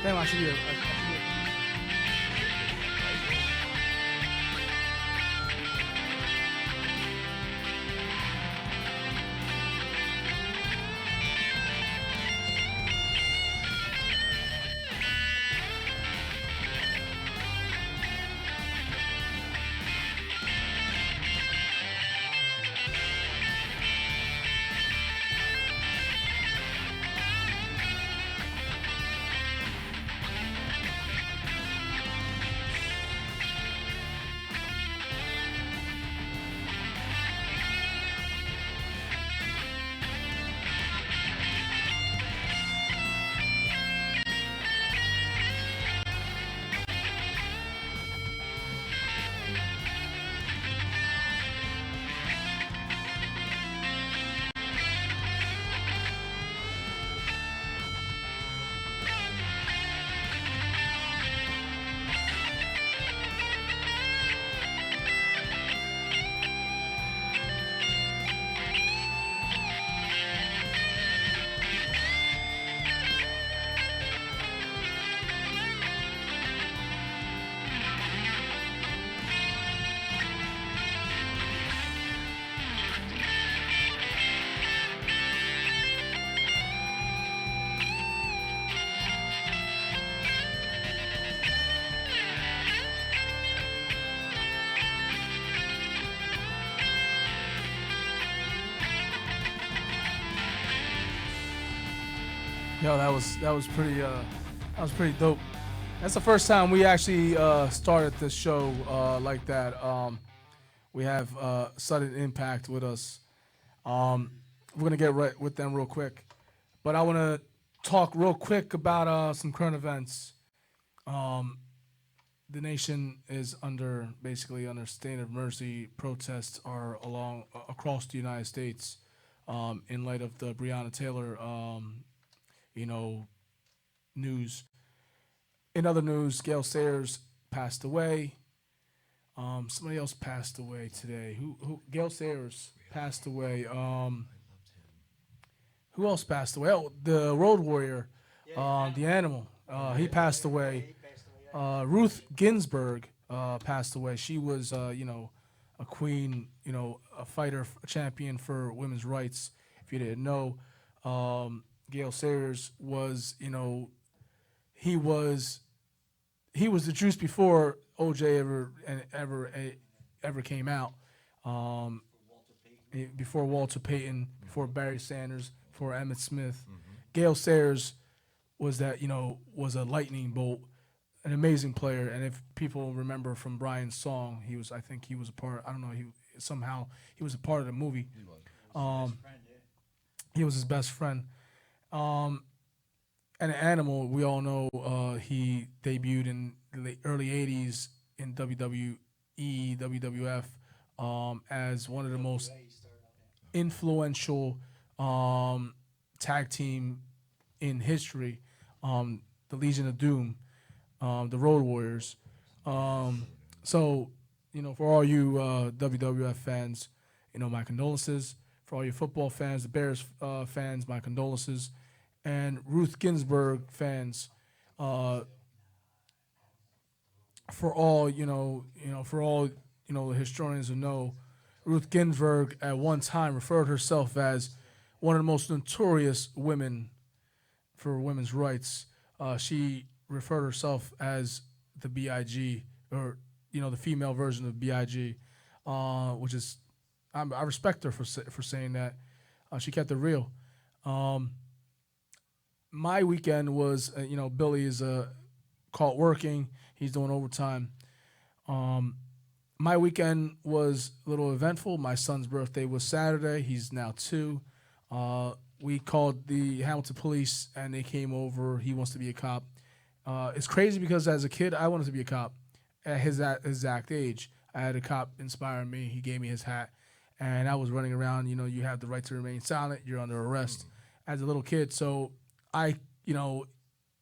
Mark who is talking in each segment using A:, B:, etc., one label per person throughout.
A: Damn, I should be. I should be. Yo, that was pretty dope. That's the first time we actually started the show like that. We have sudden impact with us. We're gonna get right with them real quick, but I want to talk real quick about some current events. Um, the nation is under basically under state of emergency. Protests are along across the United States in light of the Breonna Taylor, you know, news. In other news, Gail Sayers passed away. Somebody else passed away today. Who? Gail Sayers passed away. Who else passed away? Oh, the Road Warrior, the animal. He passed away. Ruth Ginsburg passed away. She was, a queen, a fighter, a champion for women's rights. If you didn't know, Gail Sayers was, he was he was the juice before OJ ever came out. Um, Before Walter Payton, before Barry Sanders, before Emmett Smith, Gail Sayers was was a lightning bolt, an amazing player. And if people remember from Brian's song, I think he was a part. I don't know. He was a part of the movie. Um, he was his best friend. Um, and Animal, we all know he debuted in the early '80s in WWE, WWF, as one of the most influential tag team in history, the Legion of Doom, the Road Warriors. So, for all you WWF fans, my condolences. For all you football fans, the Bears fans, my condolences. And Ruth Ginsburg fans, for all for all the historians who know, Ruth Ginsburg at one time referred herself as one of the most notorious women for women's rights. She referred herself as the BIG, or the female version of BIG, which is I respect her for saying that. She kept it real. Um, my weekend was, Billy is caught working. He's doing overtime. Um, my weekend was a little eventful. My son's birthday was Saturday. He's now 2. We called the Hamilton police, and they came over. He wants to be a cop. It's crazy because as a kid, I wanted to be a cop at his exact age. I had a cop inspire me. He gave me his hat, and I was running around. You have the right to remain silent. You're under arrest as a little kid. So I,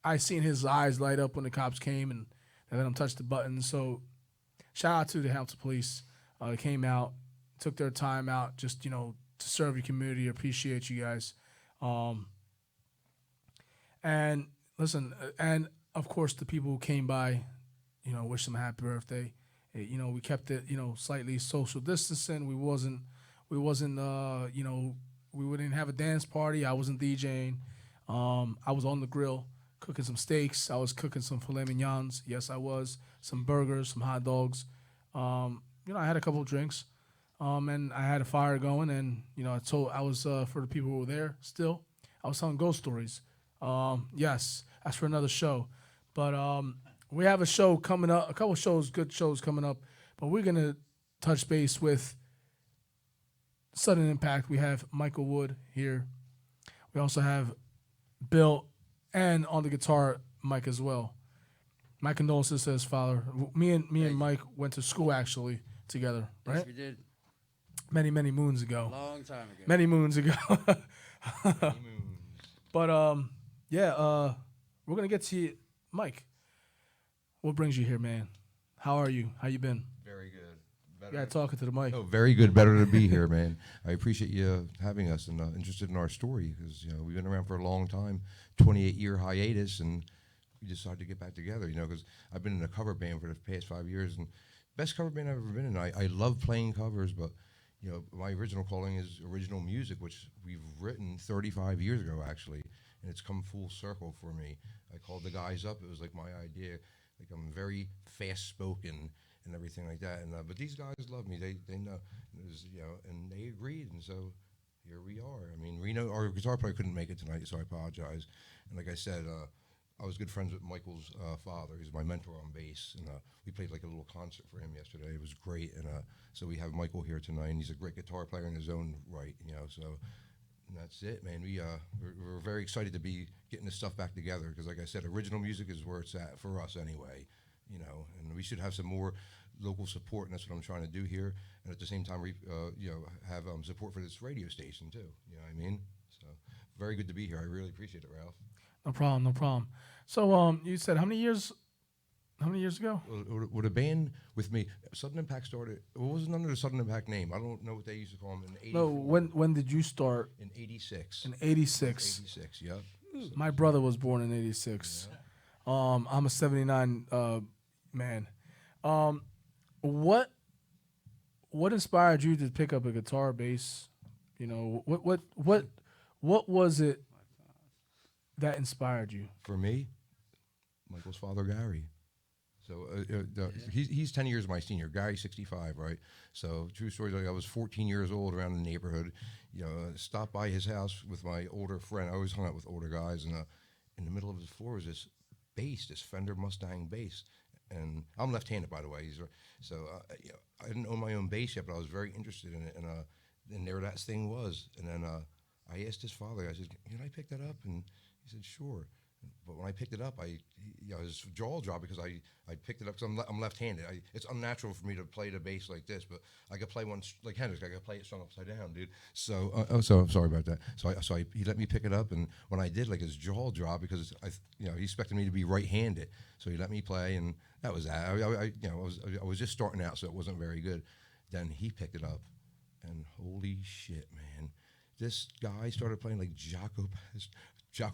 A: I seen his eyes light up when the cops came and they let him touch the button. So shout out to the Hamilton police. They came out, took their time out, just to serve your community. Appreciate you guys. And listen, and of course, the people who came by, wish them a happy birthday. We kept it, slightly social distancing. We wouldn't have a dance party. I wasn't DJing. I was on the grill cooking some steaks. I was cooking some filet mignons. Yes, I was. Some burgers, some hot dogs. I had a couple of drinks. And I had a fire going, and I was for the people who were there. Still, I was telling ghost stories. Yes, that's for another show, but we have a show coming up, a couple shows, good shows coming up. But we're gonna touch base with Sudden Impact. We have Michael Wood here. We also have Bill, and on the guitar, Mike as well. My condolences to his father. Me and Mike went to school actually together, right?
B: Yes, we did.
A: Many moons ago.
B: Long time ago.
A: Many moons ago.
C: Many moons.
A: But we're gonna get to you, Mike. What brings you here, man? How are you? How you been?
C: Very good. Better.
A: Yeah, talking to the mic.
C: Oh, very good. Better to be here, man. I appreciate you having us and interested in our story because we've been around for a long time, 28-year hiatus, and we decided to get back together. Because I've been in a cover band for the past 5 years, and best cover band I've ever been in. I love playing covers, but my original calling is original music, which we've written 35 years ago actually, and it's come full circle for me. I called the guys up. It was like my idea. Like I'm very fast spoken and everything like that. And but these guys love me. They know, and they agreed. And so here we are. I mean, Reno, our guitar player, couldn't make it tonight, so I apologize. And like I said, I was good friends with Michael's father. He's my mentor on bass, and we played like a little concert for him yesterday. It was great, and so we have Michael here tonight, and he's a great guitar player in his own right, So and that's it, man. We're very excited to be getting this stuff back together because, like I said, original music is where it's at for us anyway, And we should have some more local support, and that's what I'm trying to do here. And at the same time, have support for this radio station too. You know what I mean? So very good to be here. I really appreciate it, Ralph.
A: No problem. So you said how many years ago?
C: With a band with me, Sudden Impact started. It wasn't under the Sudden Impact name. I don't know what they used to call them in '84.
A: No, when did you start?
C: In '86.
A: In '86.
C: '86, yep.
A: My brother was born in '86. Yeah. I'm a '79 man. What inspired you to pick up a guitar, bass? What was it that inspired you?
C: For me, Michael's father, Gary. So he's 10 years my senior. Gary's 65, right? So true story. Like I was 14 years old around the neighborhood. Stopped by his house with my older friend. I always hung out with older guys, and in the middle of his floor was this bass, this Fender Mustang bass. And I'm left-handed, by the way. So I didn't own my own bass yet, but I was very interested in it. And there that thing was. And then I asked his father. I said, "Can I pick that up?" And he said, "Sure." But when I picked it up, his jaw dropped because I picked it up because I'm left-handed. It's unnatural for me to play the bass like this, but I could play one like Hendrix. I could play it strung upside down, dude. So so I'm sorry about that. So he let me pick it up, and when I did, like his jaw dropped because he expected me to be right-handed. So he let me play, and that was that. I was just starting out, so it wasn't very good. Then he picked it up, and holy shit, man. This guy started playing like Jaco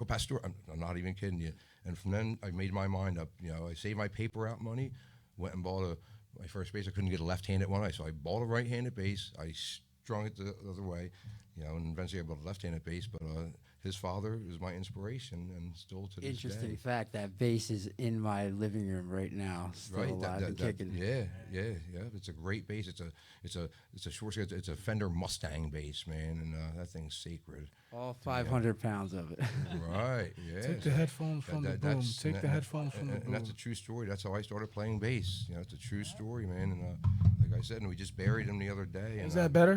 C: Pastor. I'm not even kidding you. And from then, I made my mind up. I saved my paper out money, went and bought my first bass. I couldn't get a left-handed one, so I bought a right-handed bass. I strung it the other way, and eventually I bought a left-handed bass. But his father is my inspiration, and still to this
B: Interesting
C: day.
B: fact, that bass is in my living room right now, still alive and kicking.
C: Yeah. It's a great bass. It's a short. It's a Fender Mustang bass, man, and that thing's sacred.
B: All 500 pounds of it.
C: Right. Yeah.
A: Take the headphones from the boom. Take the headphones from the boom.
C: And that's a true story. That's how I started playing bass. It's a true story, man. And like I said, and we just buried him the other day.
A: Is that better?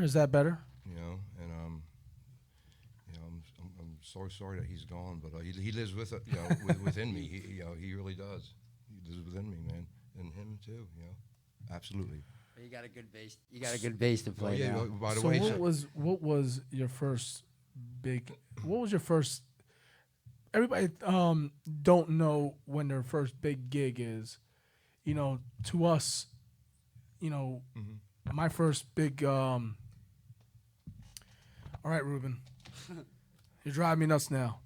C: I'm so sorry that he's gone, but he lives within me. He really does. He lives within me, man, and him too. Absolutely.
B: You got a good bass. You got a good bass to play.
C: Yeah.
B: Now.
C: By the
A: So
C: way,
A: what was your first big? What was your first? Everybody don't know when their first big gig is. To us, my first big. All right, Ruben. You're driving me nuts now.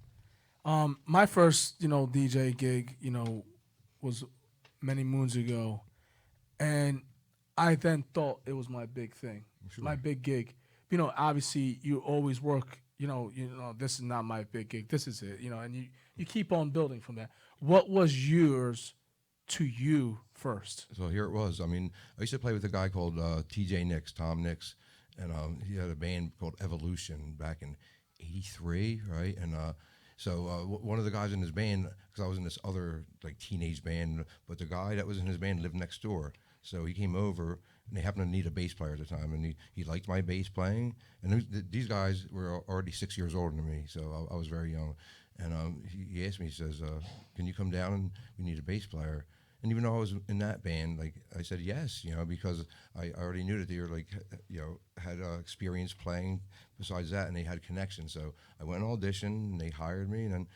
A: My first, DJ gig, was many moons ago, and I then thought it was my big thing,
C: Sure.
A: my big gig. You know, obviously you always work. You know, this is not my big gig. This is it. You know, and you keep on building from that. What was yours to you first?
C: So here it was. I mean, I used to play with a guy called TJ Nix, Tom Nix, and he had a band called Evolution back in '83, right? And one of the guys in his band, because I was in this other like teenage band, but the guy that was in his band lived next door. So he came over, and they happened to need a bass player at the time, and he liked my bass playing. And these guys were already 6 years older than me, so I was very young. And he asked me, he says, "Can you come down and we need a bass player?" And even though I was in that band, like I said yes, you know, because I already knew that they were like, you know, had experience playing. Besides that, and they had connections. So I went and auditioned, and they hired me, and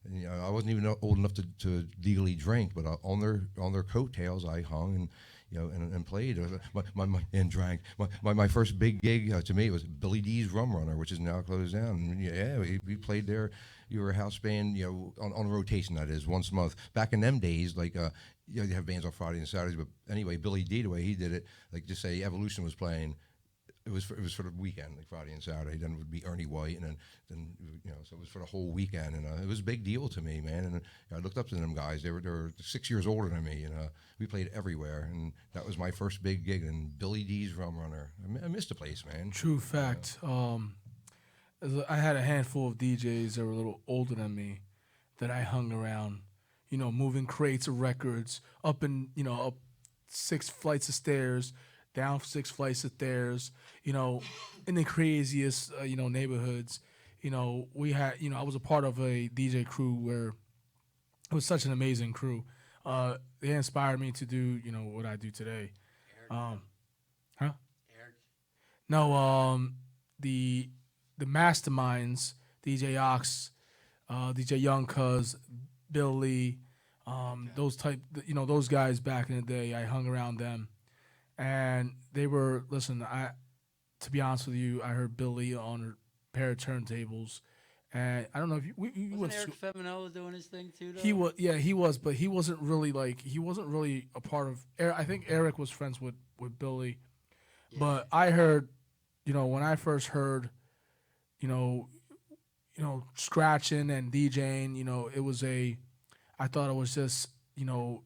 C: you know, I wasn't even old enough to legally drink, but on their coattails, I hung and. You know, and played and drank. My first big gig to me was Billy D's Rum Runner, which is now closed down. And yeah, we played there. You were a house band, you know, on rotation, that is, once a month. Back in them days, like, you know, you have bands on Friday and Saturdays, but anyway, Billy D, the way he did it, like, just say Evolution was playing, it was for the weekend, like Friday and Saturday. Then it would be Ernie White, and then you know, so it was for the whole weekend, and it was a big deal to me, man. And I looked up to them guys. They were 6 years older than me, and we played everywhere, and that was my first big gig. And Billy D's Rum Runner, I missed the place, man.
A: True fact. I had a handful of DJs that were a little older than me that I hung around, you know, moving crates of records up up 6 flights of stairs, down 6 flights of stairs, you know, in the craziest, neighborhoods. You know, I was a part of a DJ crew where it was such an amazing crew. They inspired me to do, you know, what I do today. Huh?
B: Eric.
A: No, the masterminds, DJ Ox, DJ Young Cuz, Bill Lee, those guys back in the day, I hung around them. And they were, to be honest with you, I heard Billy on a pair of turntables, and I don't know if you
B: Wasn't Eric Feminella doing his thing too, though?
A: he was, but he wasn't really a part of. I think Eric was friends with Billy, yeah. But I heard, you know, when I first heard, you know, scratching and DJing, you know, I thought it was just, you know,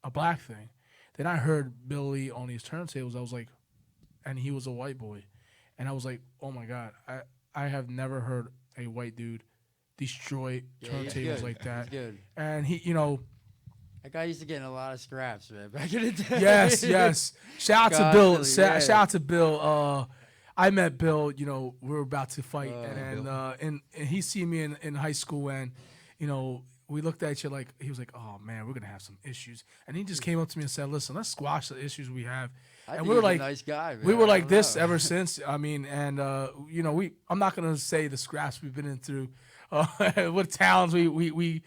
A: a black thing. Then I heard Billy on these turntables. I was like, and he was a white boy. And I was like, oh my God, I have never heard a white dude destroy turntables like that.
B: He's good.
A: And he, you know.
B: That guy used to get in a lot of scraps, man, back in the day.
A: Yes. Shout out to Bill. Shout out to Bill. I met Bill, you know, we were about to fight. And he see me in high school, and, you know, we looked at each other like, he was like, oh man, we're gonna have some issues. And he just came up to me and said, listen, let's squash the issues we have. And we were like,
B: a nice guy, man.
A: We were like this ever since. I mean, and you know, I'm not gonna say the scraps we've been in through, what towns we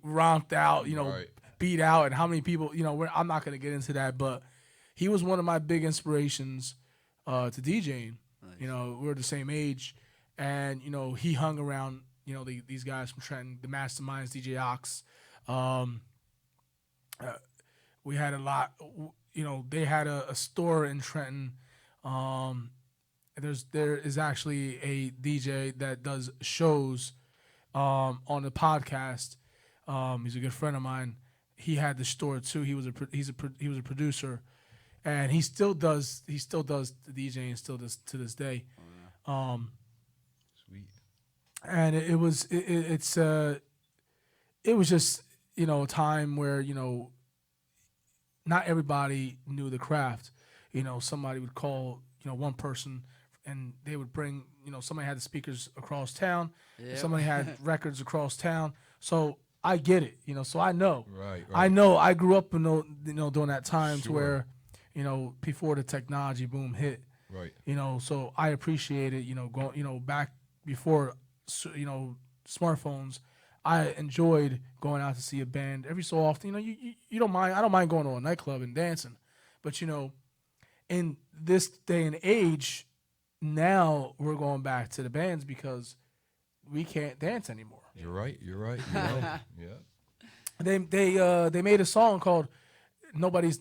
A: romped out, you know, right. Beat out, and how many people, you know, I'm not gonna get into that, but he was one of my big inspirations to DJing. Nice. You know, we're the same age, and you know, he hung around, you know, these guys from Trenton, the masterminds, DJ Ox. We had a lot, you know, they had a store in Trenton. There is actually a DJ that does shows on the podcast. He's a good friend of mine. He had the store too. He was a producer, and he still does the DJing still does to this day. Oh, yeah. Sweet. And it was just, you know, a time where, you know, not everybody knew the craft. You know, somebody would call, you know, one person, and they would bring, you know, somebody had the speakers across town, somebody had records across town. So I get it, you know. So I know, right. I know. I grew up, during that time to where, you know, before the technology boom hit, right. You know, so I appreciate it. You know, back before, you know, smartphones, I enjoyed going out to see a band every so often. You know, you don't mind. I don't mind going to a nightclub and dancing, but you know, in this day and age, now we're going back to the bands because we can't dance anymore.
C: You're right. Yeah.
A: They made a song called "Nobody's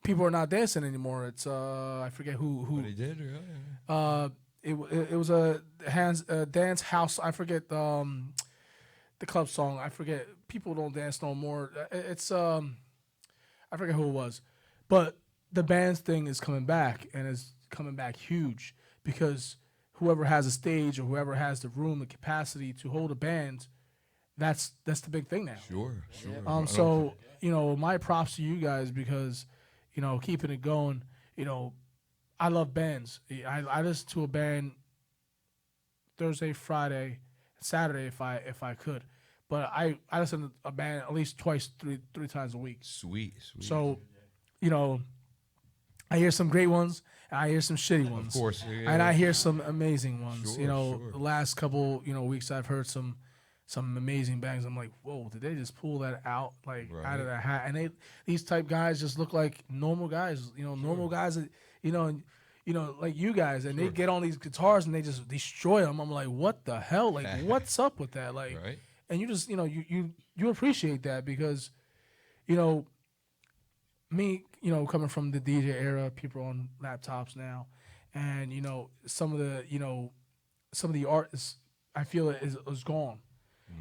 A: People Are Not Dancing Anymore." It's I forget who
C: They did, really?
A: it was a dance house. I forget the club song. I forget. People don't dance no more. It's I forget who it was, but the bands thing is coming back and is coming back huge because whoever has a stage or whoever has the room, the capacity to hold a band, that's the big thing now.
C: Sure.
A: So my props to you guys because keeping it going. I love bands. I listen to a band Thursday, Friday, Saturday if I could, but I listen to a band at least three times a week.
C: Sweet.
A: So, I hear some great ones and I hear some shitty ones.
C: Of course. Yeah.
A: And I hear some amazing ones.
C: Sure.
A: The last couple weeks I've heard some amazing bangs. I'm like, whoa, did they just pull that out out of the hat? And these type guys just look like normal guys. Normal guys that like you guys, and they get on these guitars and they just destroy them. I'm like, what the hell? Like, what's up with that? Like,
C: right.
A: And you just you appreciate that because me coming from the DJ era, people on laptops now, and some of the art I feel is gone.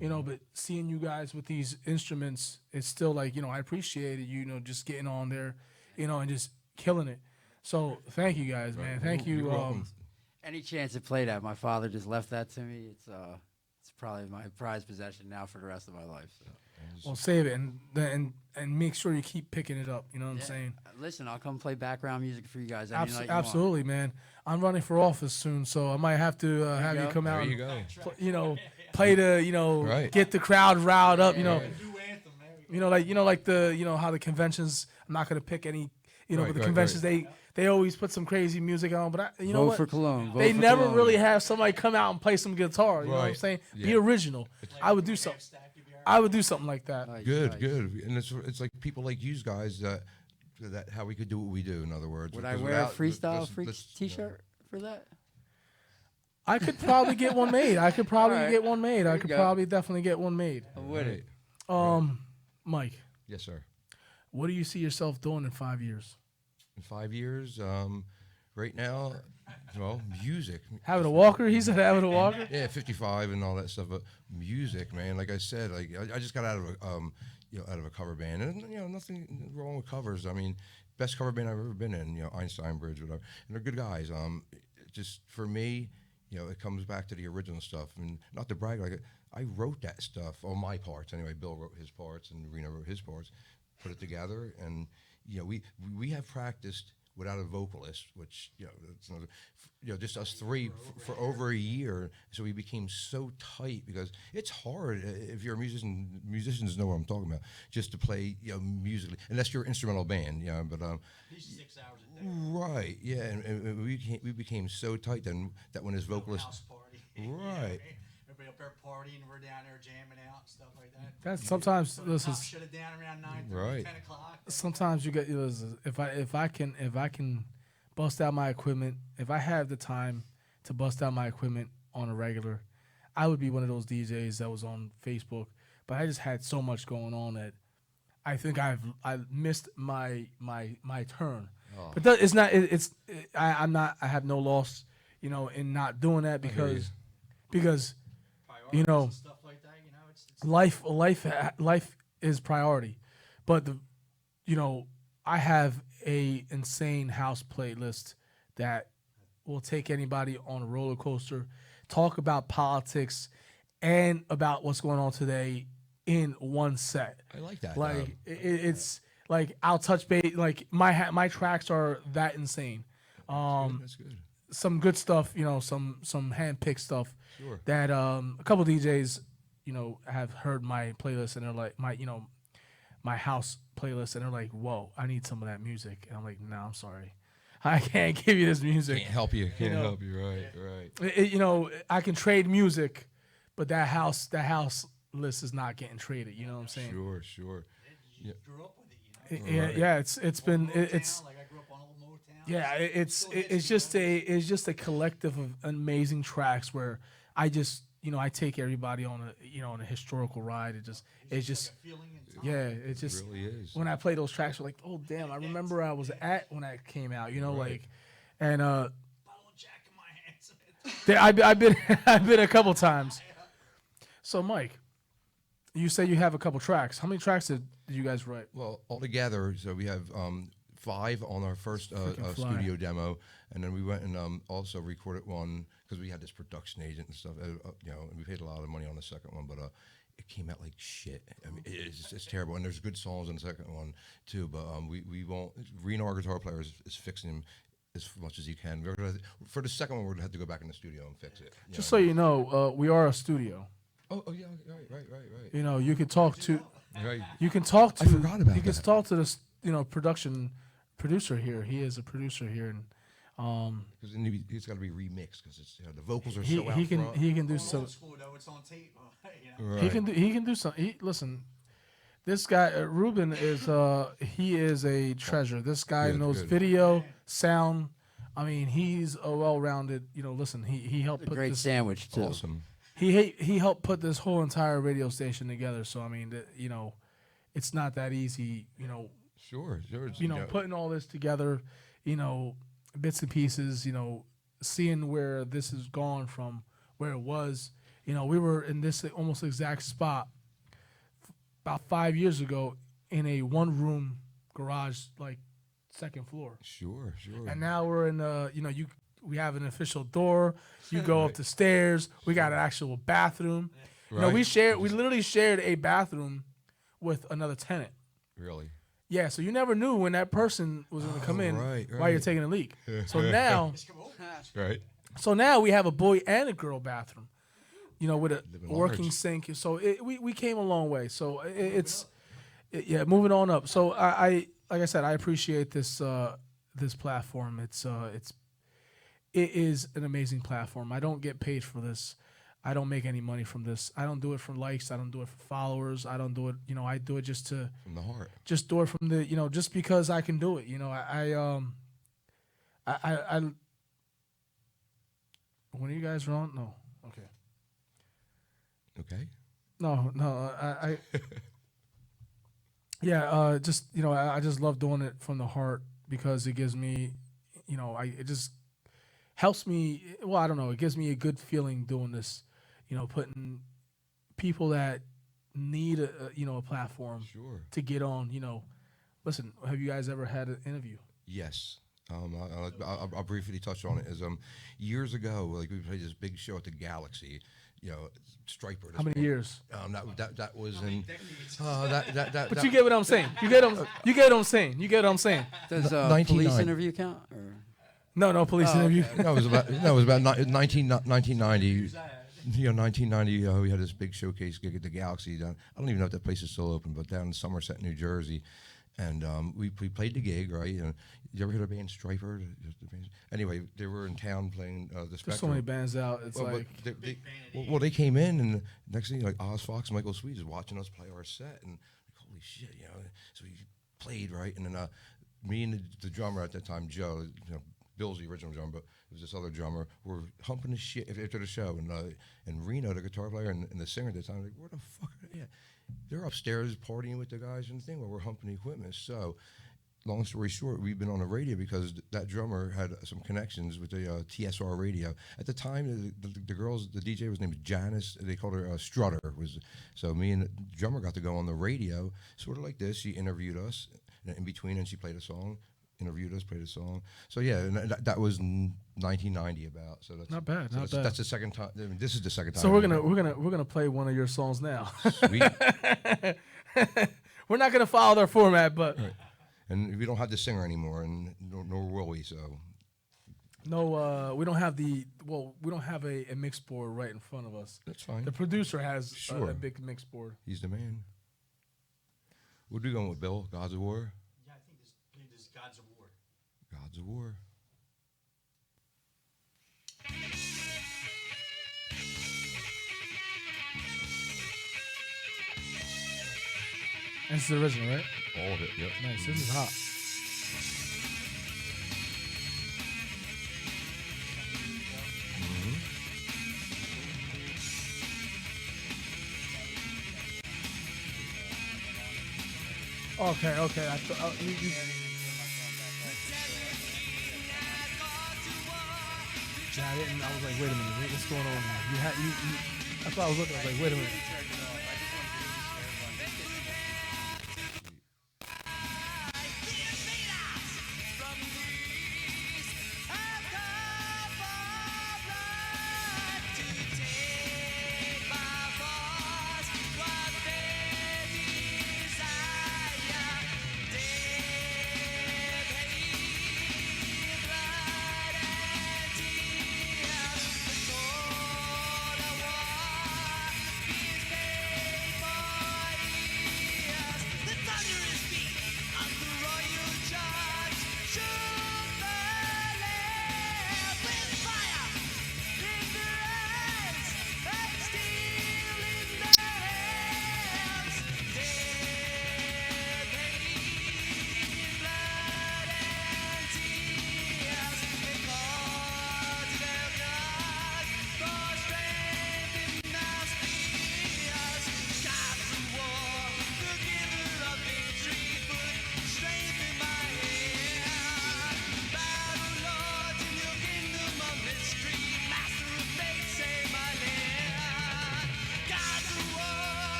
A: But seeing you guys with these instruments, it's still like I appreciate it. Just getting on there, and just killing it. So thank you guys, man. Thank you.
C: You're welcome.
B: Any chance to play that? My father just left that to me. It's probably my prized possession now for the rest of my life. So.
A: Well, save it and make sure you keep picking it up. You know what I'm saying?
B: Listen, I'll come play background music for you guys. Any night you
A: Absolutely, man. I'm running for office soon, so I might have to have you come out.
C: There you go.
A: Play the
C: Right.
A: get the crowd riled up.
C: Right.
A: Like the how the conventions. I'm not gonna pick any. But the conventions they always put some crazy music on. But you know
B: Vote
A: what?
B: for Cologne.
A: They never really have somebody come out and play some guitar. You know what I'm saying?
C: Yeah.
A: Be original. I would do something. I would do something like that.
B: Nice,
C: Good. And it's like people like you guys that how we could do what we do. In other words,
B: Would I wear a Freestyle Freaks T-shirt for that?
A: I could probably get one made. I could probably
B: All right.
A: get one made.
B: There
A: I
B: you
A: could
B: go.
A: probably definitely get one made.
B: I would it.
A: Mike,
C: Yes, sir.
A: what do you see yourself doing in 5 years?
C: In 5 years, right now, well, music.
A: Having a walker? He said having a walker?
C: Yeah, 55 and all that stuff. But music, man. Like I said, I just got out of a cover band, and nothing wrong with covers. I mean, best cover band I've ever been in. Einstein Bridge, whatever. And they're good guys. Just for me, it comes back to the original stuff, and not to brag, I wrote that stuff on my parts anyway. Bill wrote his parts, and Reno wrote his parts. Put it together, and we have practiced without a vocalist, which it's another, just us three for over a year. So we became so tight because it's hard if you're a musician. Musicians know what I'm talking about. Just to play musically, unless you're an instrumental band, But
D: 6 hours a day.
C: right, yeah, and we became so tight then that when his vocalist,
D: House party.
C: right.
D: Everybody up there partying, we're down there jamming out, stuff like that.
A: That's sometimes this
D: Cops
A: is
D: shut it down around 9:30,
C: Right.
D: 10 o'clock.
A: sometimes you get if I can bust out my equipment, if I have the time to bust out my equipment on a regular, I would be one of those DJs that was on Facebook. But I just had so much going on that I think I missed my turn.
C: Oh.
A: But it's not. I'm not. I have no loss, in not doing that because
D: Priorities and stuff like that, it's
A: life is priority. But I have a insane house playlist that will take anybody on a roller coaster, talk about politics and about what's going on today in one set.
C: I like that.
A: Like it's like I'll touch base. Like my tracks are that insane.
C: That's good.
A: Some good stuff, some hand-picked stuff
C: Sure.
A: that a couple DJs, have heard my playlist and they're like my house playlist and they're like, "Whoa, I need some of that music." And I'm like, "No, I'm sorry, I can't give you this music."
C: Can't help you. Can't
A: know.
C: help you. Right.
A: I can trade music, but that house list is not getting traded. You know what I'm saying?
C: Sure.
D: you grew up with it,
A: Yeah, it's been
D: Motown, like I grew up on old Motown.
A: yeah,
D: Still hits
A: it's just a collective of amazing tracks where I just I take everybody on on a historical ride. It's just
D: Like a feeling in time.
A: yeah, it's just
C: really is.
A: when I play those tracks, we're like, oh damn, I remember I was at when that came out,
C: Right.
A: like, and
D: Bottle of Jack in my hands.
A: I've been I've been a couple times. So Mike, you say you have a couple tracks. How many tracks did you guys write?
C: Well, altogether, so we have 5 on our first
A: Freaking fly.
C: studio demo, and then we went and also recorded one because we had this production agent and stuff. And we paid a lot of money on the second one, but it came out like shit. I mean, it's terrible. And there's good songs on the second one too, but we won't. Reno, our guitar player, is fixing them as much as he can. For the second one, we're gonna have to go back in the studio and fix it.
A: Just so you know, we are a studio.
C: Oh yeah, right.
A: You can talk to
C: Right.
A: you can talk to
C: I forgot about
A: you can
C: that.
A: talk to this producer here. He is a producer here, and
C: Because it's got to be remixed because it's the vocals are
A: he
C: so out
A: he can
C: front.
A: he can do
D: Old
A: some.
D: school though, it's on tape. You know?
C: Right.
A: He can do some. Listen, this guy Ruben is he is a treasure. This guy
C: Good,
A: knows
C: good.
A: video, sound. I mean, he's a well-rounded. Listen, he helped
B: A
A: put
B: great
A: this.
B: sandwich too.
C: Awesome.
A: He helped put this whole entire radio station together. So I mean, it's not that easy.
C: Sure.
A: Putting all this together, bits and pieces. Seeing where this has gone from where it was. We were in this almost exact spot about 5 years ago in a one-room garage, like second floor.
C: Sure.
A: And now we're in we have an official door. You go up the stairs. We got an actual bathroom.
C: Right.
A: We literally shared a bathroom with another tenant.
C: Really.
A: Yeah, so you never knew when that person was going to come in
C: right,
A: while you're
C: right.
A: taking a leak. So now,
D: Just come over.
C: Right.
A: we have a boy and a girl bathroom. With a
C: Living
A: working
C: large.
A: sink. So we came a long way. So moving on up. So I like I said, I appreciate this this platform. It is an amazing platform. I don't get paid for this. I don't make any money from this. I don't do it for likes. I don't do it for followers. I don't do it. I do it just to
C: From the heart.
A: just do it from the just because I can do it. I when are you guys wrong? No. Okay.
C: Okay.
A: No. I yeah. Just I just love doing it from the heart because it gives me, it just helps me. Well, I don't know. It gives me a good feeling doing this. Putting people that need a platform
C: Sure.
A: to get on. Listen. Have you guys ever had an interview?
C: Yes. I'll briefly touch on it. Years ago, like we played this big show at the Galaxy. Striper.
A: How many years?
C: That was
D: How many
C: in.
D: decades?
A: But you get what I'm saying. You get what I'm saying.
B: Does
C: 99.
B: police interview count? Or?
A: No police
B: Oh,
A: interview.
B: okay.
C: No, it was about 1990. 1990, we had this big showcase gig at the Galaxy. I don't even know if that place is still open, but down in Somerset, New Jersey. And we played the gig, right? You ever heard of the band Striper? Anyway, they were in town playing the
A: There's
C: Spectrum.
A: so many bands out. It's
C: Well,
A: like
C: but
D: Big fan of
C: well, they came in, and next thing, like Oz Fox and Michael Sweet is watching us play our set, and like, holy shit, So we played, right? And then me and the drummer at that time, Joe, Bill's the original drummer, but it was this other drummer, were humping the shit after the show, and Reno, the guitar player, and the singer at the time, like, where the fuck are they at? They're upstairs partying with the guys and the thing while we're humping the equipment. So, long story short, we've been on the radio because that drummer had some connections with the TSR radio. At the time, the girls, the DJ was named Janice. They called her Strutter. So me and the drummer got to go on the radio, sort of like this. She interviewed us in between, and she played a song. Interviewed us, played a song. So yeah, and that was 1990 about. So that's
A: Not bad, not
C: that's,
A: bad.
C: That's the second time. I mean, this is the second time.
A: so. We're gonna play one of your songs now.
C: Sweet.
A: We're not gonna follow their format, but
C: And we don't have the singer anymore, and nor will we. So
A: no, we don't have a mix board right in front of us.
C: that's fine.
A: The producer has
C: Sure.
A: a big mix board.
C: He's the man. What are we going with, Bill? Gods of War?
D: Yeah, I think this is Gods of War.
C: Gods of War.
A: This is the original, right?
C: All of it, yep.
A: Nice. This is hot. Okay, okay. You, yeah, I didn't. I was like, wait a minute, what's going on now? You had you. That's why I was looking. I was like, wait a minute.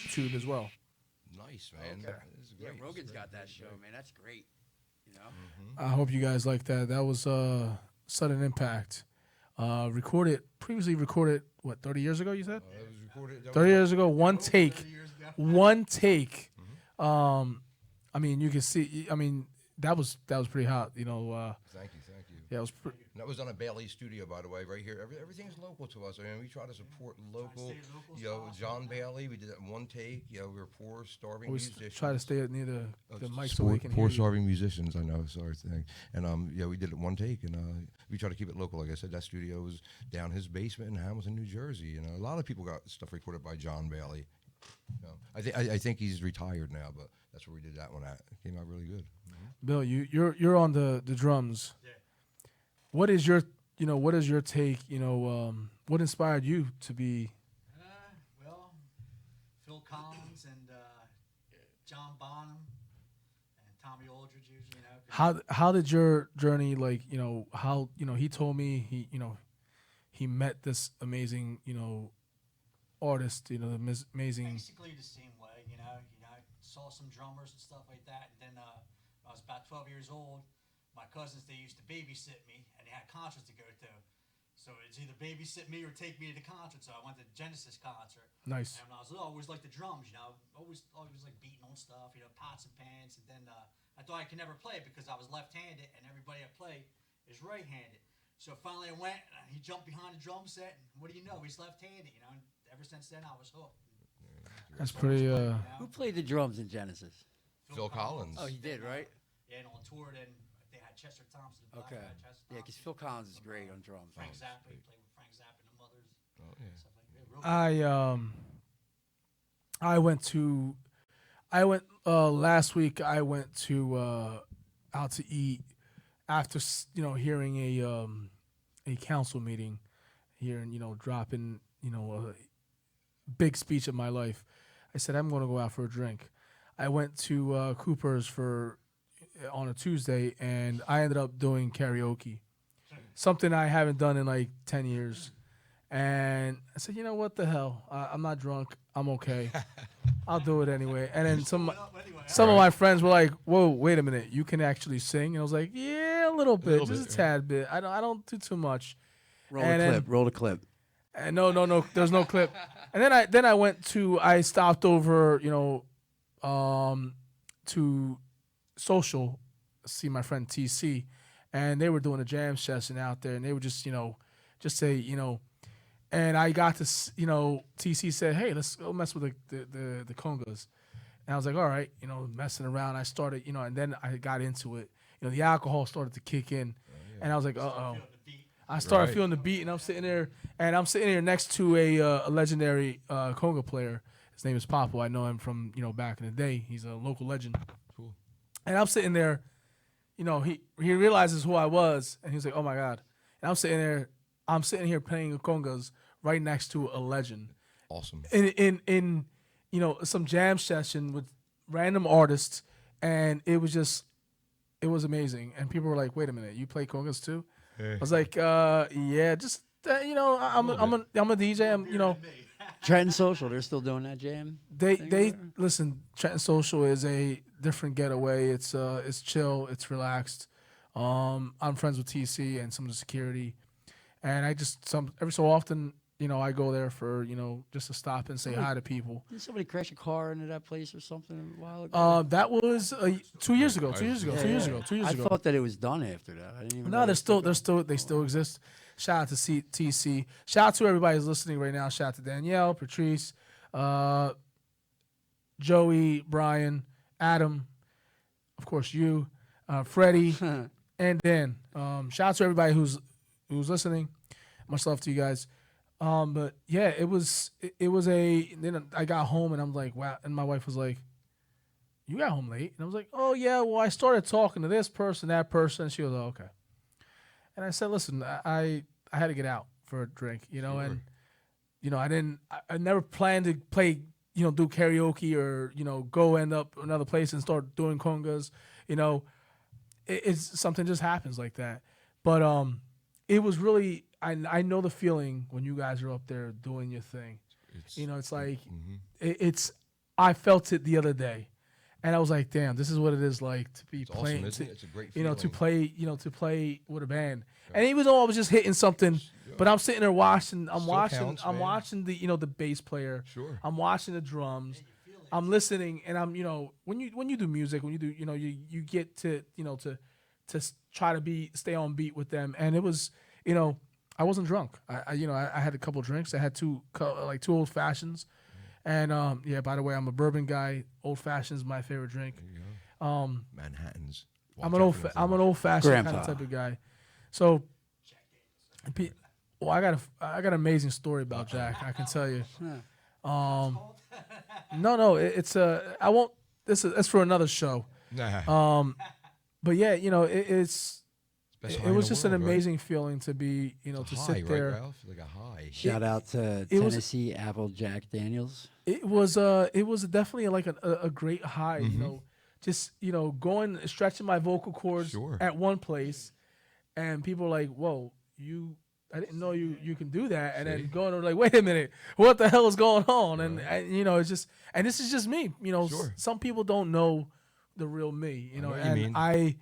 A: YouTube as well.
C: Nice, man.
B: Okay.
C: This is
B: Yeah,
C: great.
B: Rogan's
C: This is
B: got
C: great.
B: that show, man. That's great. You know.
A: I hope you guys like that. That was Sudden Impact. Previously recorded, what, 30 years ago, you said?
C: That was recorded. That
A: 30
C: was,
A: years ago, one take.
D: 30 years ago.
A: One take. I mean, you can see, I mean, that was pretty hot, you know.
C: Thank you, thank you.
A: Yeah, it was
C: And that was on a Bailey studio, by the way, right here. Everything's local to us. I mean, we try to support local.
D: stay local as
C: You know,
D: possible.
C: John Bailey, we did that in one take. You know, we were poor, starving
A: we
C: musicians.
A: try to stay near the
C: Oh,
A: mic so they can hear you.
C: starving musicians. I know, sorry, thing. And yeah, we did it one take, and we try to keep it local. Like I said, that studio was down his basement in Hamilton, New Jersey. You know, a lot of people got stuff recorded by John Bailey. You know, I think he's retired now, but that's where we did that one at. It came out really good.
A: Bill, you're on the drums.
D: Yeah.
A: What is your take? What inspired you to be?
D: Well, Phil Collins and John Bonham and Tommy Aldridge usually, you know. 'Cause
A: How did your journey, like, how, he told me he met this amazing, artist, the amazing.
D: basically the same way, you know. I saw some drummers and stuff like that, and then when I was about 12 years old, my cousins, they used to babysit me, and they had concerts to go to. So it's either babysit me or take me to the concert. So I went to the Genesis concert.
A: Nice.
D: And when I was little, I always liked the drums, you know. Always like beating on stuff, you know, pots and pans. And then I thought I could never play it because I was left-handed, and everybody I play is right-handed. So finally I went, and he jumped behind the drum set, and what do you know? He's left-handed, you know. And ever since then, I was hooked.
A: That's pretty.
B: Who played the drums in Genesis?
C: Phil Collins.
B: Oh, he did, right?
D: Yeah, and on tour, then they had Chester Thompson. the black
B: Okay.
D: guy, Chester
B: Yeah, because
D: Thompson.
B: Phil Collins is great on drums.
D: Frank Zappa, he played with Frank Zappa and the Mothers.
C: Oh, yeah.
D: Stuff like that. Real
A: I went last week. I went to out to eat after hearing a council meeting here and dropping a big speech of my life. I said I'm going to go out for a drink. I went to Cooper's on a Tuesday, and I ended up doing karaoke, something I haven't done in like 10 years. And I said, what the hell? I'm not drunk. I'm okay. I'll do it anyway. And then some of my friends were like, "Whoa, wait a minute! You can actually sing?" And I was like, "Yeah, a little bit, just a tad bit. I don't do too much."
B: Roll
A: And
B: the
A: then-
B: clip. Roll the clip.
A: And no, there's no clip. And then I stopped over, to Social, see my friend TC, and they were doing a jam session out there, and they were just say, and I got to, TC said, "Hey, let's go mess with the congas," and I was like, "All right," messing around. I started, and then I got into it. The alcohol started to kick in, and I was like, "Uh-oh." I started feeling the beat, and I'm sitting there next to a legendary conga player. His name is Papo. I know him from back in the day. He's a local legend.
C: Cool.
A: And I'm sitting there, he realizes who I was, and he's like, "Oh my god!" And I'm sitting here playing congas right next to a legend
C: Awesome.
A: in some jam session with random artists, and it was amazing. And people were like, "Wait a minute, you play congas too?" I was like, "Yeah, just I'm a DJ.
B: Trenton Social, they're still doing that jam?
A: They listen. Trenton Social is a different getaway. It's chill. It's relaxed. I'm friends with TC and some of the security, and I just every so often I go there for just to stop and say hi to people.
B: Did somebody crash a car into that place or something a while ago?
A: That was 2 years ago. 2 years ago.
B: Yeah,
A: 2 years
B: yeah.
A: ago. 2 years
B: I
A: ago.
B: thought that it was done after that. I didn't even know
A: No,
B: they
A: they still exist. Shout out to TC. Shout out to everybody who's listening right now. Shout out to Danielle, Patrice, Joey, Brian, Adam, of course you, Freddie, and Dan. Shout out to everybody who's listening. Much love to you guys. But yeah, it was then I got home and I'm like, wow, and my wife was like, "You got home late?" And I was like, "Oh yeah, well I started talking to this person, that person." And she was like, "Okay." And I said, "Listen, I had to get out for a drink, and I never planned to play, do karaoke or go end up another place and start doing congas, it's something just happens like that." But it was really I know the feeling when you guys are up there doing your thing. It's like it's I felt it the other day. And I was like, "Damn, this is what it is like to be playing."
C: Awesome, isn't it? It's a great
A: to
C: feeling.
A: play with a band. And even though I was just hitting something, but I'm sitting there watching. I'm
C: Still
A: watching.
C: counts,
A: I'm
C: man.
A: watching the bass player.
C: Sure.
A: I'm watching the drums. I'm listening, and I'm when you do music, when you do you get to try to stay on beat with them. And it was I wasn't drunk. I had a couple drinks. I had two old fashions. And yeah, by the way, I'm a bourbon guy. Old fashioned is my favorite drink.
C: There you go. Manhattans.
A: I'm
C: Watch
A: an
C: out for them
A: I'm an
C: things.
A: old fashioned kind
B: Grandpa.
A: of type of guy. So, I got an amazing story about Jack. I can tell you. No, it's I won't. That's for another show.
C: Nah.
A: But yeah, it's
C: Best high
A: it
C: in
A: was
C: the
A: just an
C: world, right?
A: amazing feeling to be
C: It's a
A: to
C: high,
A: sit there.
C: right, Ralph? Like a high.
B: Shout out to
A: it was- just going stretching my vocal cords
C: Sure.
A: at one place, and people are like, "Whoa, I didn't know you can do that," and
C: See?
A: then going over like, "Wait a minute, what the hell is going on?" And,
C: Right.
A: it's just, and this is just me.
C: Sure.
A: Some people don't know the real me.
C: I know what you
A: and
C: mean.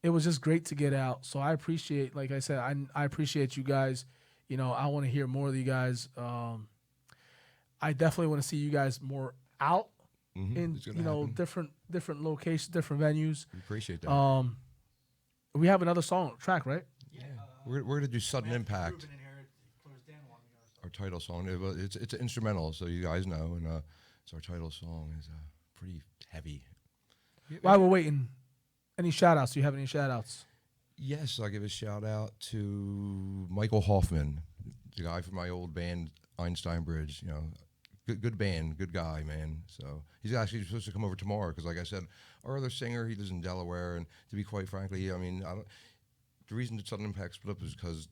A: it was just great to get out. So I appreciate, like I said, I appreciate you guys. I want to hear more of you guys. I definitely want to see you guys more out in
C: It's gonna happen.
A: different locations, different venues.
C: We appreciate that.
A: We have another track, right?
D: Yeah.
C: We're gonna do Sudden Impact,
D: Ruben in here closed down on me or something.
C: our title song. It's an instrumental, so you guys know, and it's our title song is pretty heavy.
A: While we're waiting, any shout outs? Do you have any shout outs?
C: Yes, I'll give a shout out to Michael Hoffman, the guy from my old band Einstein Bridge. Good band, good guy, man. So he's actually supposed to come over tomorrow because, like I said, our other singer, he lives in Delaware, and to be quite frankly, I mean, the reason that Sudden Impact split up is because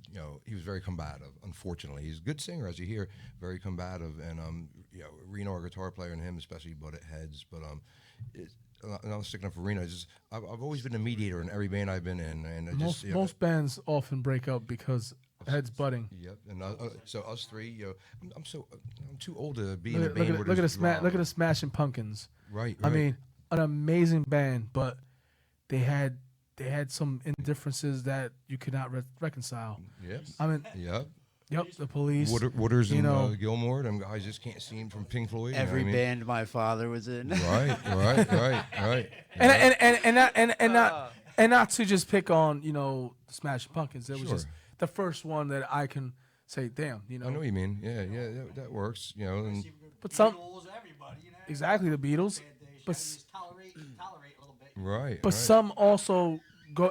C: he was very combative. Unfortunately, he's a good singer, as you hear, very combative, and Reno, our guitar player, and him especially butted heads. But and I'm sticking up for Reno. I've always been a mediator in every band I've been in, and
A: Most bands often break up because heads butting.
C: Yep, and so us three, I'm too old to be in a
A: Look
C: band.
A: at the Smashing Pumpkins.
C: Right.
A: I mean, an amazing band, but they had some indifferences that you could not reconcile.
C: Yep.
A: I mean,
C: Yep.
A: the Police.
C: Wooders and
A: know.
C: Gilmore, them guys just can't seem from Pink Floyd.
B: Every
C: you know what
B: band my father was in.
C: I mean? Right.
A: And not to just pick on the Smashing Pumpkins. It was
C: Sure.
A: just the first one that I can say, damn,
C: I know what you mean. Yeah, that works. And
A: But some-
D: Beatles, everybody,
A: exactly the Beatles.
D: Bad days.
A: But
D: You just tolerate a little bit.
C: right.
A: But
C: right.
A: some also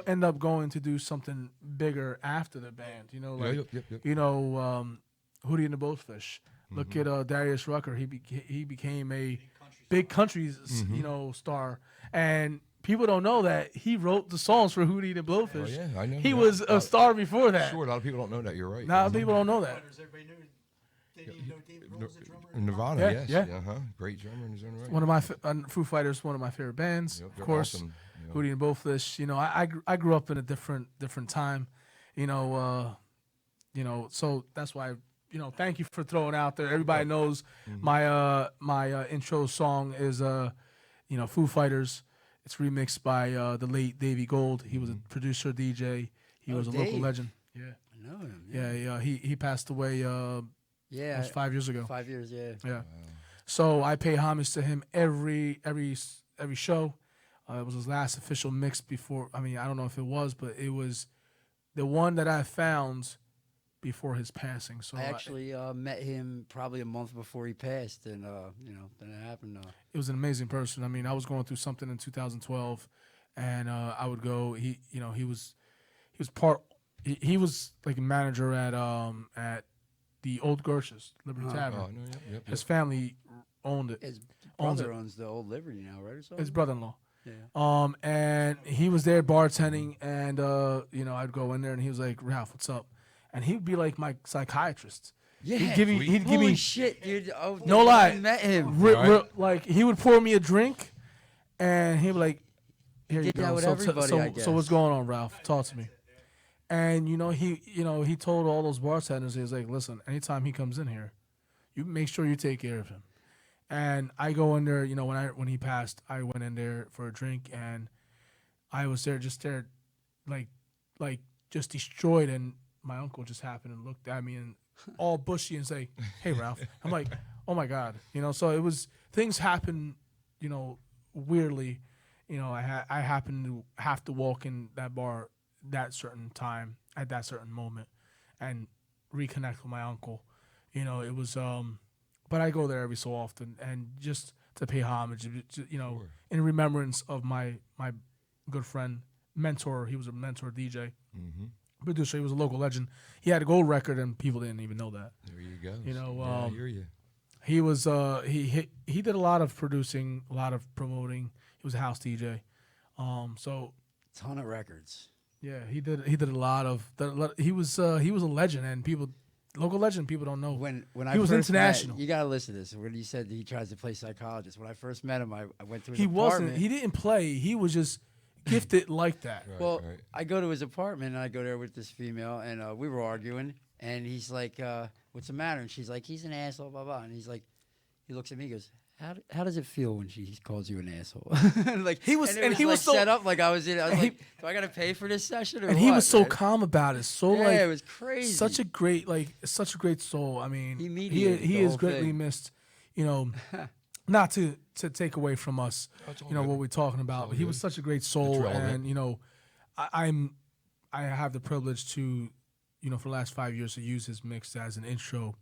A: end up going to do something bigger after the band. Like
C: Yep.
A: Hootie and the Blowfish. Look
C: Mm-hmm.
A: at Darius Rucker. He became a big country
C: Mm-hmm.
A: star, and people don't know that he wrote the songs for Hootie and the
C: Oh,
A: Blowfish.
C: yeah, I know.
A: He
C: Yeah.
A: was a star before that.
C: Sure, a lot of people don't know that. You're right.
A: Now people don't know that.
D: Everybody knew. They didn't even know David Grohl was a drummer.
C: Nirvana,
A: Yeah,
C: yes.
A: yeah.
C: Uh-huh. Great drummer in his own right.
A: One of my Foo Fighters, one of my favorite bands,
C: Yep,
A: of
C: they're
A: course.
C: awesome. Yep.
A: Hootie and Blowfish. I grew up in a different time. So that's why. Thank you for throwing out there. Everybody knows my intro song is Foo Fighters. It's remixed by the late Davey Gold. He was a producer, DJ. He was a local
B: Dave.
A: legend. Yeah.
B: I know him.
A: Yeah. He passed away
B: Yeah.
A: almost 5 years ago.
B: 5 years, yeah.
A: Yeah. So I pay homage to him every show. It was his last official mix before. I mean, I don't know if it was, but it was the one that I found before his passing. So
B: I actually met him probably a month before he passed, and then it happened.
A: it was an amazing person. I mean, I was going through something in 2012, and I would go. He was like a manager at the Old Gersh's Liberty Tavern.
C: Oh, no, yep.
A: His family owned it.
B: His
A: Owns
B: brother
A: it.
B: owns the Old Liberty now, right? Or something?
A: His brother-in-law.
B: Yeah.
A: And he was there bartending, and I'd go in there, and he was like, "Ralph, what's up?" And he would be like my psychiatrist.
B: Yeah.
A: He'd give
B: Holy
A: me
B: shit, dude! Oh,
A: No
B: I
A: lie.
B: met him.
A: like he would pour me a drink, and he'd be like, "Here you
B: did that
A: go."
B: with
A: So,
B: everybody,
A: so,
B: I
A: so
B: guess.
A: what's going on, Ralph? Talk to me. And he told all those bartenders, he was like, "Listen, anytime he comes in here, you make sure you take care of him." And I go in there, when he passed, I went in there for a drink, and I was there, like just destroyed. And my uncle just happened and looked at me and all bushy and say, "Hey, Ralph." I'm like, "Oh my God," So it was things happen, weirdly. I happened to have to walk in that bar that certain time at that certain moment and reconnect with my uncle. It was but I go there every so often and just to pay homage,
C: Sure.
A: in remembrance of my good friend, mentor. He was a mentor DJ, producer. He was a local legend. He had a gold record, and people didn't even know that.
C: There you go.
A: Yeah,
C: I hear you.
A: He was he did a lot of producing, a lot of promoting. He was a house DJ. So
B: Ton of records.
A: yeah, he did a lot of. He was a legend, and people local legend. People don't know.
B: When
A: He was
B: first
A: international.
B: Met, you gotta listen to this. When he said he tries to play psychologist, when I first met him, I went to his
A: He
B: apartment.
A: wasn't. He didn't play. He was just gifted like that.
C: Right,
B: Well,
C: right.
B: I go to his apartment and I go there with this female, and we were arguing, and he's like, "What's the matter?" And she's like, "He's an asshole, blah blah." And he's like, he looks at me, he goes, "How does it feel when she calls you an asshole?" Like
A: He was-
B: and it
A: and
B: was
A: he
B: like
A: was so-
B: set up like I was in. I was
A: and he-
B: like, "Do I gotta pay for this session?" Or
A: And he
B: what,
A: was so
B: man?
A: calm about it. So
B: Yeah,
A: like
B: it was crazy.
A: such a great such a great soul. I mean,
B: He
A: he
B: mediated
A: he
B: the
A: is
B: whole
A: greatly
B: thing.
A: missed. You know, not to take away from us.
C: That's all
A: You know
C: good.
A: what we're talking about.
C: all
A: But he was
C: good.
A: such a great soul,
C: relevant.
A: and you know, I have the privilege to, you know, for the last 5 years to use his mix as an intro.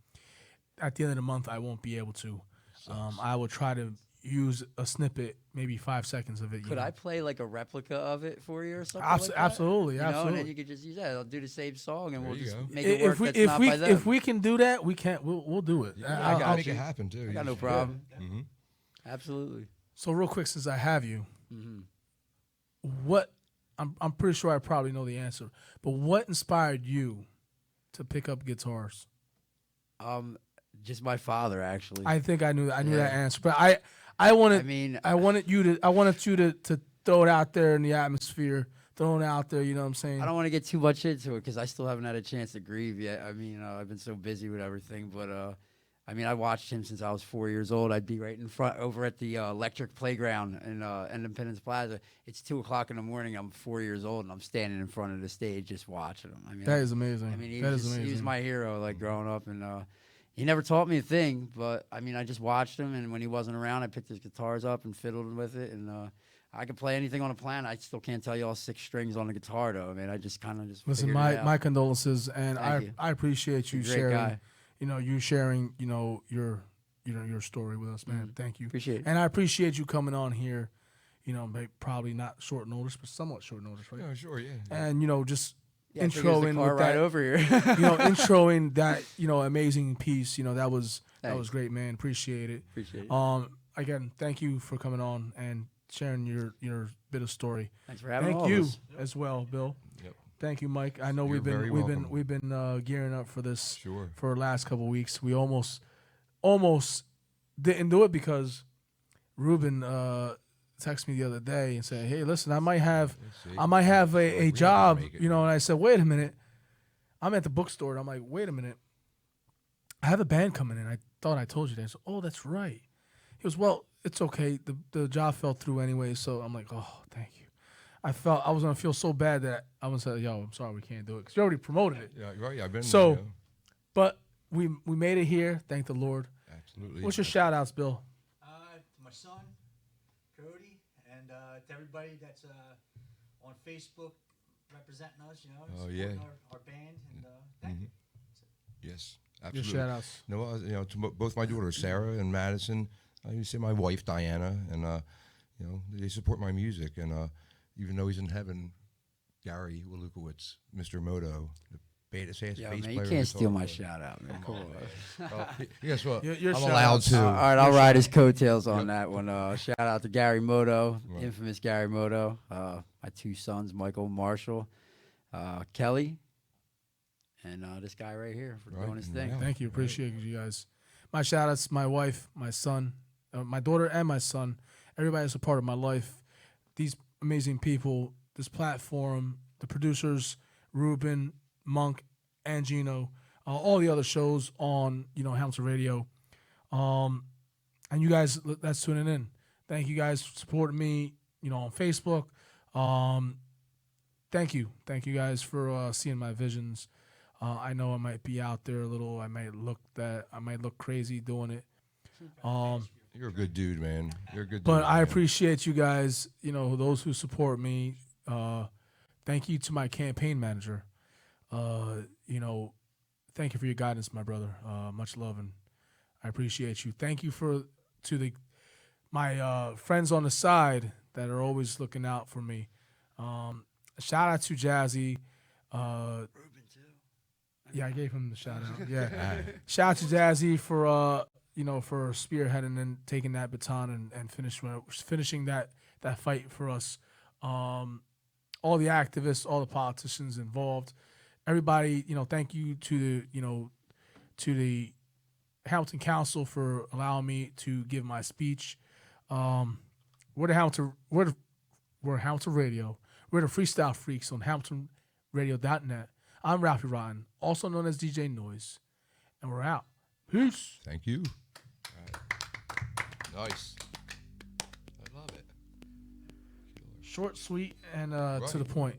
A: At the end of the month, I won't be able to. I will try to use a snippet, maybe 5 seconds of it.
B: Could I play like a replica of it for you or something?
A: Abso-
B: like that?
A: absolutely,
B: You know, and
A: absolutely.
B: then you could just use that. I'll do the same song, and
C: There
B: we'll
C: you
B: just
C: go.
B: make it work. That's not by them.
A: If we can do that, we can't. We'll do it.
C: Yeah,
A: I'll-
C: I
B: got
A: I'll-
C: make
B: you.
C: it happen too.
B: I got no
C: Yeah.
B: problem.
C: Mhm.
B: Absolutely.
A: So real quick, since I have you,
B: hmm
A: what I'm pretty sure I probably know the answer, but what inspired you to pick up guitars?
B: Just my father, actually.
A: I think I knew that
B: Yeah.
A: answer, but I wanted
B: I mean,
A: I wanted you to throw it out there in the atmosphere, throw it out there. You know what I'm saying?
B: I don't want to get too much into it because I still haven't had a chance to grieve yet. I mean, I've been so busy with everything, but I mean, I watched him since I was 4 years old. I'd be right in front over at the electric playground in Independence Plaza. It's 2:00 in the morning. I'm 4 years old and I'm standing in front of the stage just watching him. I mean,
A: That is amazing.
B: I mean, he
A: That
B: was,
A: is amazing.
B: he was my hero, like growing up, and he never taught me a thing. But I mean, I just watched him, and when he wasn't around, I picked his guitars up and fiddled with it, and I could play anything on the planet. I still can't tell you all 6 strings on the guitar, though. I mean, I just kind of just
A: Listen,
B: figured it out.
A: my condolences, and
B: Thank you.
A: I appreciate you
B: He's a great
A: sharing.
B: guy.
A: You know, you sharing. Your story with us, man. Thank you.
B: Appreciate it.
A: And I appreciate you coming on here. You know, probably not short notice, but somewhat short notice, right?
C: Yeah, sure, yeah.
A: And you know, just
B: Yeah, I figured it was the
A: introing
B: car
A: with
B: ride
A: that.
B: over here.
A: You know, introing that, you know, amazing piece. You know, that was
B: Thanks.
A: great, man. Appreciate it.
B: Appreciate it.
A: Again, thank you for coming on and sharing your bit of story.
B: Thanks for having
A: Thank
B: all
A: you
B: of us.
A: as well, Bill.
C: Yep.
A: Thank you, Mike. I know
C: You're very welcome.
A: we've been gearing up for this
C: Sure.
A: for the last couple of weeks. We almost didn't do it because Ruben texted me the other day and said, "Hey, listen, I might have
C: Let's see.
A: a
C: We
A: job,
C: make it.
A: you know." And I said, "Wait a minute." I'm at the bookstore and I'm like, "Wait a minute. I have a band coming in. I thought I told you that." I said, "Oh, that's right." He goes, "Well, it's okay. The job fell through anyway." So I'm like, "Oh, thank you." I felt I was gonna feel so bad that I was gonna say, "Yo, I'm sorry, we can't do it," because you already promoted it.
C: Yeah, right. I've been.
A: So-
C: you know,
A: But we made it here. Thank the Lord.
C: absolutely.
A: What's your shout outs, Bill?
D: To my son, Cody, and to everybody that's on Facebook representing us, you know,
C: Oh,
D: supporting
C: yeah.
D: our band, and thank you.
C: Yes,
A: Your
C: absolutely.
A: shout outs.
C: No, you know, to both my daughters, Sarah and Madison. I used to say my wife, Diana, and you know, they support my music. And even though he's in heaven, Gary Walukowicz, Mr. Moto, the bass
B: Yeah,
C: bass
B: man,
C: player.
B: you
C: and
B: can't steal
C: guitar
B: my
C: player.
B: shout out, man. Come on.
C: Yes, well,
A: Your
C: I'm
A: shout
C: allowed
A: outs.
C: to.
B: All right, I'll ride his coattails on
C: Yep.
B: that one. Shout out to Gary Moto,
C: Right.
B: infamous Gary Moto. My 2 sons, Michael and Marshall, Kelly, and this guy right here for
C: Right,
B: doing his
C: and
B: thing.
C: now-
A: Thank you. Appreciate you guys. My shout outs, my wife, my son, my daughter, and my son. Everybody that's a part of my life. These amazing people, this platform, the producers, Ruben, Monk, and Gino, all the other shows on, you know, Hamilton Radio. And you guys that's tuning in. Thank you guys for supporting me, you know, on Facebook. Thank you. Thank you guys for seeing my visions. I know I might be out there a little. I might look crazy doing it.
C: You're a good dude, man. You're a good dude.
A: But I
C: man.
A: appreciate you guys, you know, those who support me. Thank you to my campaign manager. You know, thank you for your guidance, my brother. Much love, and I appreciate you. Thank you to my friends on the side that are always looking out for me. Shout out to Jazzy.
B: Ruben too.
A: Yeah, I gave him the shout out. Yeah. Shout out to Jazzy for you know, for spearheading and taking that baton and finishing that fight for us. All the activists, all the politicians involved, everybody, you know, thank you to the, you know, to the Hamilton Council for allowing me to give my speech. We're Hamilton Radio. We're the Freestyle Freaks on HamiltonRadio.net. I'm Ralphie Rotten, also known as DJ Noise, and we're out. Peace.
C: Thank you. All right. Nice. I love it.
A: Short, sweet, and to
C: Right.
A: the point.